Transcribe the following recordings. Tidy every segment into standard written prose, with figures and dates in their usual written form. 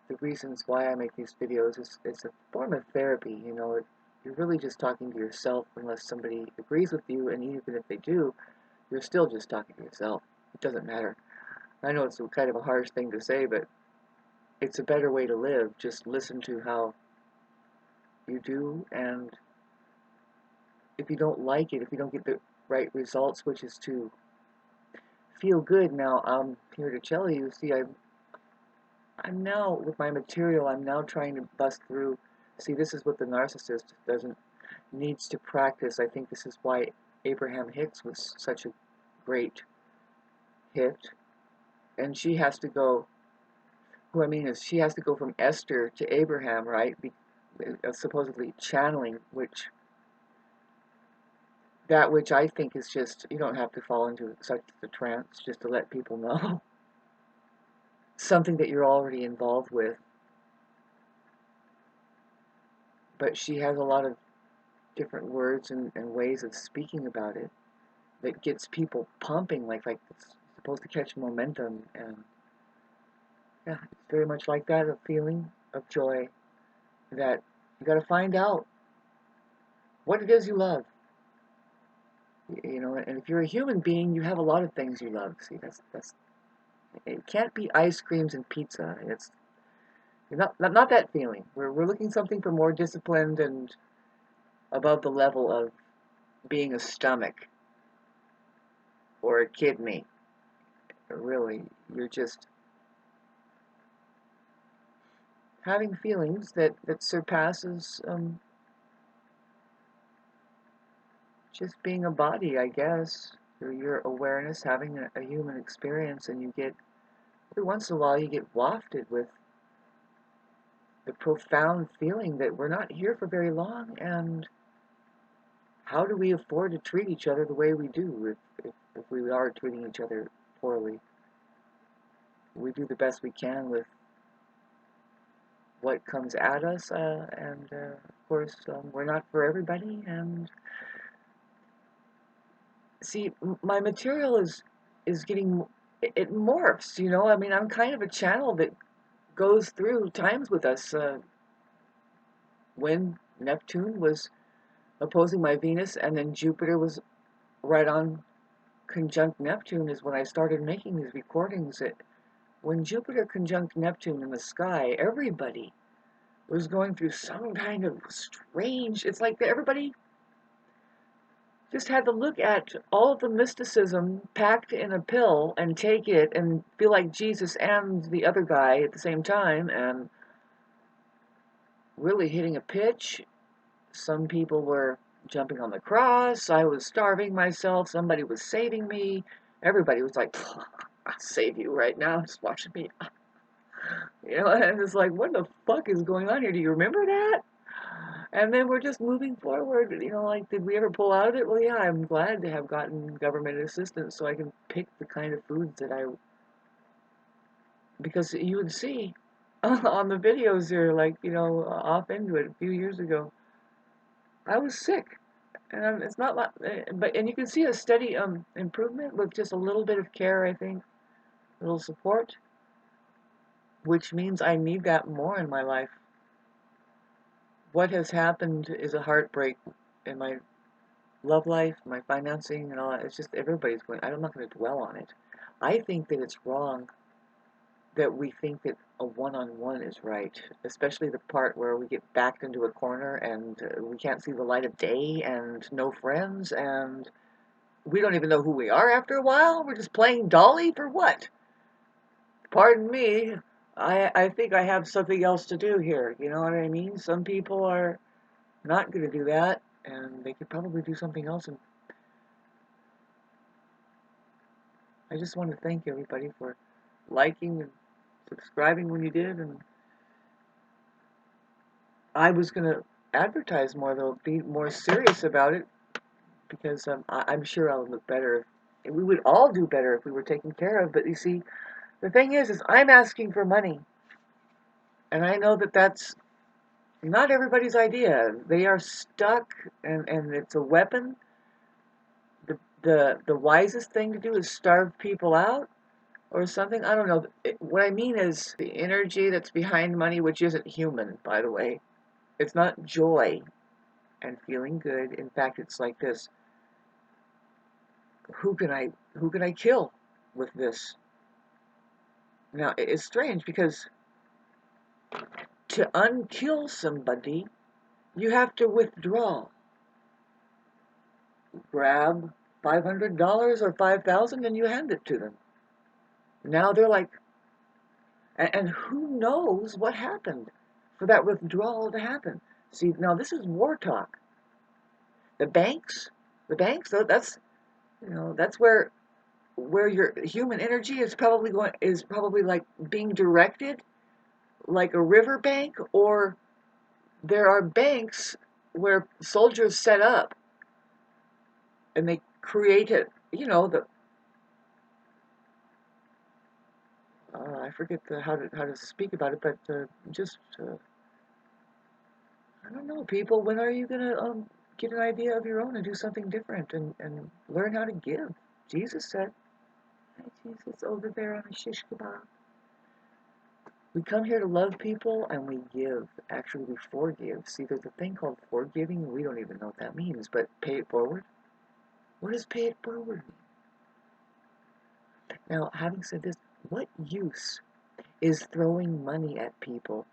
the reasons why I make these videos is it's a form of therapy. You know, you're really just talking to yourself unless somebody agrees with you, and even if they do, you're still just talking to yourself. It doesn't matter. I know it's kind of a harsh thing to say, but it's a better way to live. Just listen to how you do, and if you don't like it, if you don't get the right results, which is to feel good. Now, I'm here to tell you, see, I'm now, with my material, I'm now trying to bust through. See, this is what the narcissist doesn't, needs to practice. I think this is why Abraham Hicks was such a great hit. And she has to go, who I mean is she has to go from Esther to Abraham, right? Supposedly channeling, which I think is just, you don't have to fall into such a trance just to let people know something that you're already involved with. But she has a lot of different words and ways of speaking about it that gets people pumping, like it's supposed to catch momentum. And yeah, it's very much like that, a feeling of joy that you got to find out what it is you love. You know, and if you're a human being, you have a lot of things you love. See, that's it can't be ice creams and pizza. It's not that feeling. We're looking something for more disciplined and above the level of being a stomach or a kidney. Really, you're just having feelings that surpasses just being a body, I guess. Your awareness, having a human experience, and you get, every once in a while, you get wafted with the profound feeling that we're not here for very long, and how do we afford to treat each other the way we do if we are treating each other poorly? We do the best we can with what comes at us, and of course, we're not for everybody, and see, my material is getting, it morphs, you know. I mean, I'm kind of a channel that goes through times with us. When Neptune was opposing my Venus, and then Jupiter was right on conjunct Neptune, is when I started making these recordings. That when Jupiter conjunct Neptune in the sky, everybody was going through some kind of strange, it's like everybody just had to look at all of the mysticism packed in a pill and take it and feel like Jesus and the other guy at the same time, and really hitting a pitch. Some people were jumping on the cross. I was starving myself. Somebody was saving me. Everybody was like, I'll save you right now. Just watching me. You know, and it's like, what the fuck is going on here? Do you remember that? And then we're just moving forward. You know, like, did we ever pull out of it? Well, yeah, I'm glad to have gotten government assistance so I can pick the kind of foods that because you would see on the videos here, like, you know, off into it a few years ago, I was sick. And it's not like, and you can see a steady improvement with just a little bit of care, I think, a little support, which means I need that more in my life. What has happened is a heartbreak in my love life, my financing, and all that. It's just everybody's going, I'm not going to dwell on it. I think that it's wrong that we think that a one-on-one is right, especially the part where we get backed into a corner and we can't see the light of day and no friends, and we don't even know who we are after a while. We're just playing Dolly for what? Pardon me. I think I have something else to do here. You know what I mean? Some people are not going to do that, and they could probably do something else. And I just want to thank everybody for liking and subscribing when you did. And I was going to advertise more, though, be more serious about it, because I'm sure I'll look better. We would all do better if we were taken care of. But you see, the thing is I'm asking for money. And I know that that's not everybody's idea. They are stuck, and it's a weapon. The wisest thing to do is starve people out. or something. I don't know. What I mean is the energy that's behind money, which isn't human, by the way. It's not joy and feeling good. In fact, it's like this. Who can I kill with this? Now, it's strange because to unkill somebody, you have to withdraw. Grab $500 or 5,000 and you hand it to them. Now they're like, and who knows what happened for that withdrawal to happen? See, now this is war talk. The banks, that's that's where your human energy is probably like being directed like a river bank, or there are banks where soldiers set up and they create it. The I forget how to speak about it, but just I don't know, people. When are you gonna get an idea of your own and do something different and learn how to give? Jesus said, "Hi, Jesus, over there on a shish kebab." We come here to love people and we give. Actually, we forgive. See, there's a thing called forgiving. We don't even know what that means, but pay it forward. What does pay it forward mean? Now, having said this, what use is throwing money at people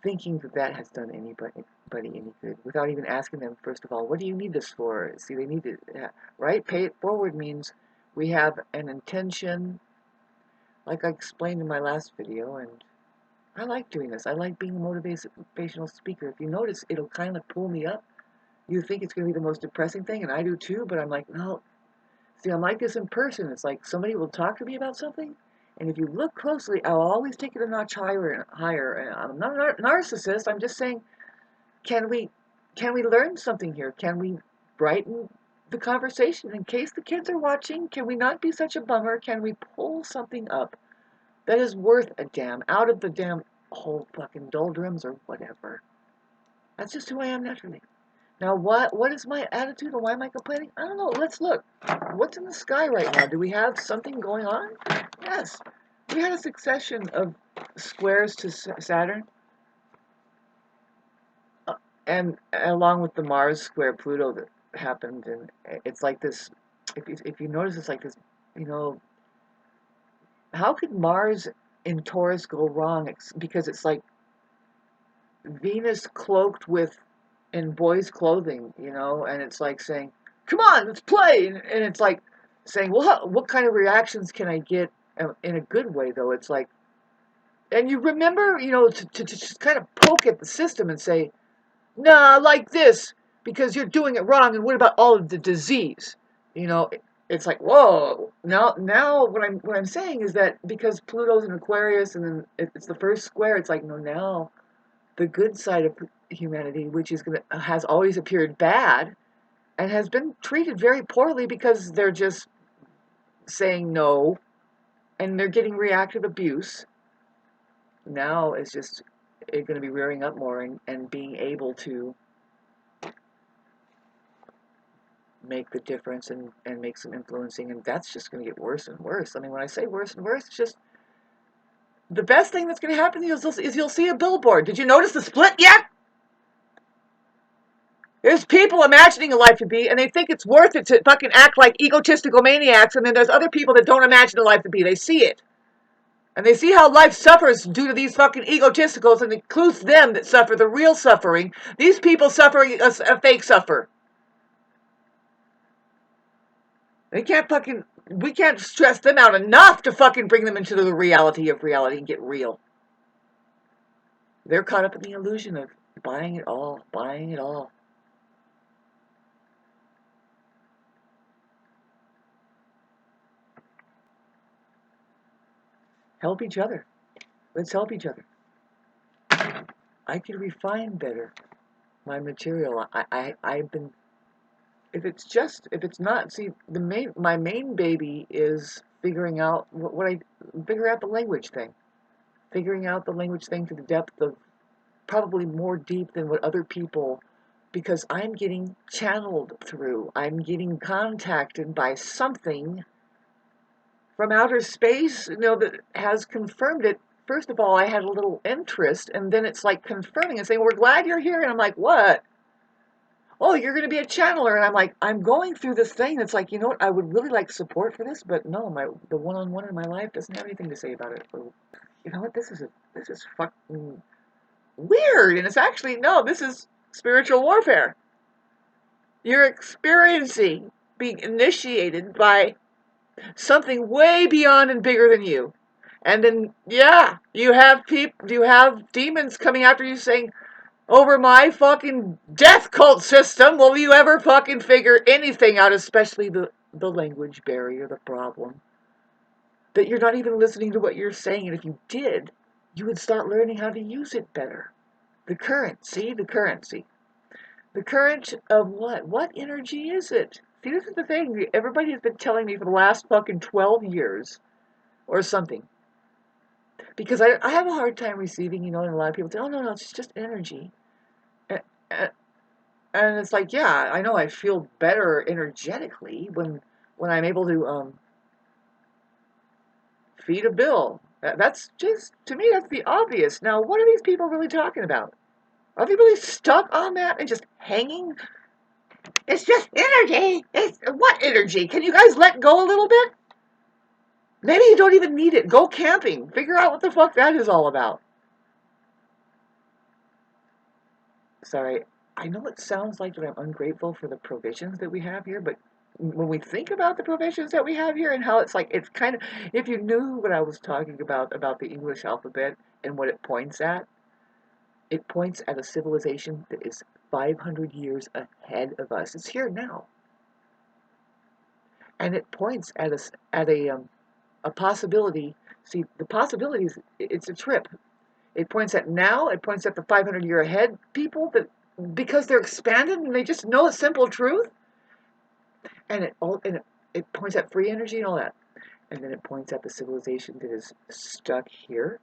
thinking that that has done anybody any good without even asking them, first of all, what do you need this for? See, they need it, right? Pay it forward means we have an intention, like I explained in my last video, and I like doing this. I like being a motivational speaker. If you notice, it'll kind of pull me up. You think it's going to be the most depressing thing, and I do too, but I'm like, no. See, I'm like this in person. It's like somebody will talk to me about something, and if you look closely, I'll always take it a notch higher and higher. And I'm not a narcissist. I'm just saying, can we learn something here? Can we brighten the conversation in case the kids are watching? Can we not be such a bummer? Can we pull something up that is worth a damn out of the damn whole fucking doldrums or whatever? That's just who I am naturally. Now, what is my attitude, or why am I complaining? I don't know. Let's look. What's in the sky right now? Do we have something going on? Yes. We had a succession of squares to Saturn, and along with the Mars square Pluto that happened, and it's like this. If you notice, it's like this. You know, how could Mars in Taurus go wrong? Because it's like Venus cloaked with in boys' clothing, and it's like saying, "Come on, let's play," and it's like saying, "Well, what kind of reactions can I get in a good way?" Though it's like, and you remember, to just kind of poke at the system and say, "Nah, like this because you're doing it wrong." And what about all of the disease? You know, it's like, whoa. Now, what I'm saying is that because Pluto's in Aquarius and then it's the first square, it's like, no, now the good side of humanity, which has always appeared bad and has been treated very poorly because they're just saying no and they're getting reactive abuse. Now it's just going to be rearing up more and being able to make the difference and make some influencing, and that's just going to get worse and worse. I mean, when I say worse and worse, it's just the best thing that's going to happen is you'll see a billboard. Did you notice the split yet? There's people imagining a life to be, and they think it's worth it to fucking act like egotistical maniacs, and then there's other people that don't imagine a life to be. They see it. And they see how life suffers due to these fucking egotisticals, and it includes them that suffer the real suffering. These people suffering a fake suffer. We can't stress them out enough to fucking bring them into the reality of reality and get real. They're caught up in the illusion of buying it all, buying it all. Help each other. Let's help each other. I can refine better my material. I've been, if it's not, see, my main baby is figuring out figure out the language thing. Figuring out the language thing to the depth of probably more deep than what other people, because I'm getting channeled through. I'm getting contacted by something from outer space, that has confirmed it. First of all, I had a little interest, and then it's like confirming and saying, "We're glad you're here." And I'm like, "What?" "Oh, you're going to be a channeler." And I'm like, I'm going through this thing that's like, what? I would really like support for this, but no, the one-on-one in my life doesn't have anything to say about it. So, you know what? This is fucking weird. And it's actually, no, this is spiritual warfare. You're experiencing being initiated by something way beyond and bigger than you. And then, yeah, you have demons coming after you saying, "Over my fucking death cult system, will you ever fucking figure anything out?" Especially the language barrier, the problem. That you're not even listening to what you're saying, and if you did, you would start learning how to use it better. The currency. The current of what? What energy is it? See, this is the thing. Everybody has been telling me for the last fucking 12 years or something. Because I have a hard time receiving, and a lot of people say, "Oh, no, no, it's just energy." And, and it's like, yeah, I know I feel better energetically when I'm able to feed a bill. That's just, to me, that's the obvious. Now, what are these people really talking about? Are they really stuck on that and just hanging? It's just energy. It's what energy? Can you guys let go a little bit? Maybe you don't even need it. Go camping. Figure out what the fuck that is all about. Sorry, I know it sounds like that I'm ungrateful for the provisions that we have here, but when we think about the provisions that we have here and how it's like, it's kind of, if you knew what I was talking about the English alphabet and what it points at a civilization that is 500 years ahead of us. It's here now. And it points a possibility. See, the possibilities, it's a trip. It points at now, it points at the 500-year ahead people that, because they're expanded and they just know a simple truth, and it points at free energy and all that. And then it points at the civilization that is stuck here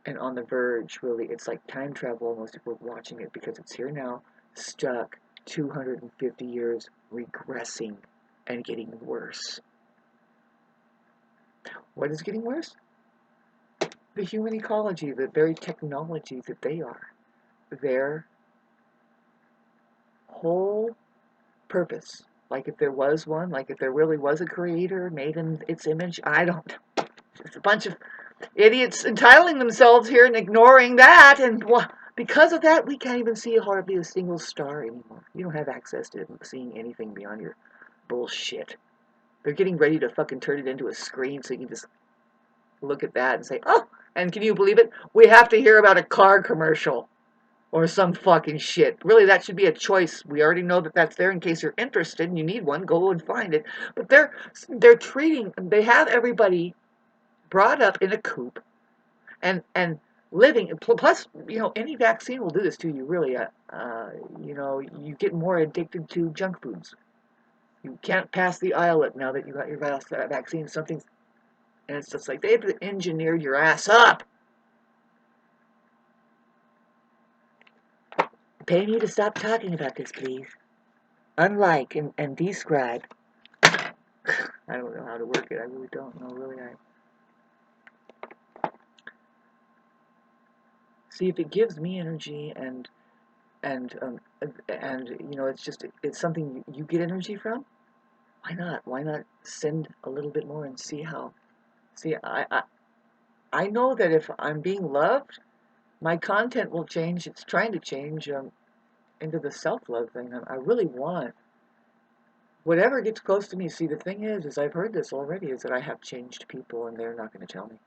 and on the verge, really. It's like time travel almost if we're watching it, because it's here now, stuck 250 years, regressing and getting worse. What is getting worse? The human ecology, the very technology that they are. Their whole purpose. Like if there was one, like if there really was a creator made in its image, I don't. It's a bunch of idiots entitling themselves here and ignoring that, and because of that, we can't even see hardly a single star anymore. You don't have access to seeing anything beyond your bullshit. They're getting ready to fucking turn it into a screen so you can just look at that and say, "Oh," and can you believe it? We have to hear about a car commercial. Or some fucking shit. Really, that should be a choice. We already know that that's there in case you're interested and you need one. Go and find it. But they have everybody brought up in a coop and living. Plus, any vaccine will do this to you. Really, you get more addicted to junk foods. You can't pass the aisle now that you got your vaccine. And it's just like they've engineered your ass up. Pay me to stop talking about this, please. Unlike and describe. I don't know how to work it. I really don't know. Really, see if it gives me energy and it's something you get energy from. Why not? Why not send a little bit more and see how? See, I know that if I'm being loved, my content will change. It's trying to change into the self-love thing. I really want whatever gets close to me. See, the thing is I've heard this already, is that I have changed people and they're not going to tell me.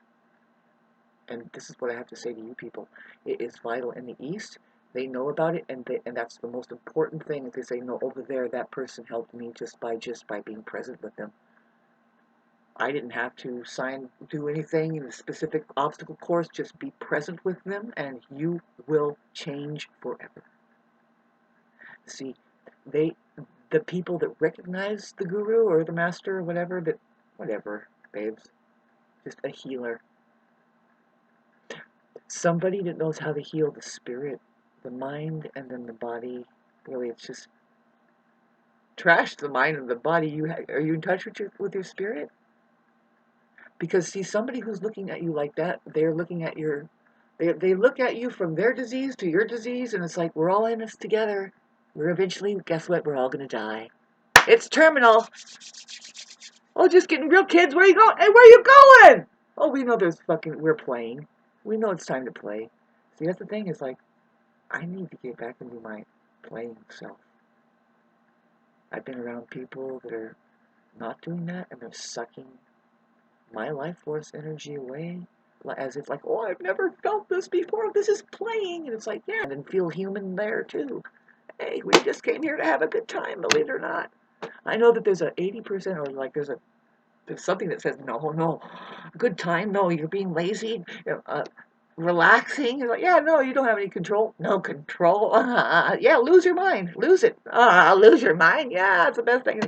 And this is what I have to say to you people. It is vital in the East. They know about it, and that's the most important thing. If they say, "No, over there, that person helped me just by being present with them. I didn't have to do anything in a specific obstacle course. Just be present with them, and you will change forever." See, the people that recognize the guru or the master or whatever, babes, just a healer. Somebody that knows how to heal the spirit, the mind, and then the body. Really, it's just trash the mind and the body. Are you in touch with your spirit? Because see, somebody who's looking at you like that, they're looking at they look at you from their disease to your disease, and it's like, we're all in this together. We're eventually, guess what? We're all gonna die. It's terminal. Oh, just getting real, kids. Where are you going? Hey, where are you going? Oh, we know we're playing. We know it's time to play. See, that's the thing, is like, I need to get back into my playing self. I've been around people that are not doing that, and they're sucking my life force energy away, as if like, oh, I've never felt this before. This is playing. And it's like, yeah, and then feel human there too. Hey, we just came here to have a good time, believe it or not. I know that there's a 80%, or like there's something that says, no, good time, no, you're being lazy, relaxing. You're like, yeah, no, you don't have any control. No control. Yeah, lose your mind. Lose it. Lose your mind. Yeah, it's the best thing.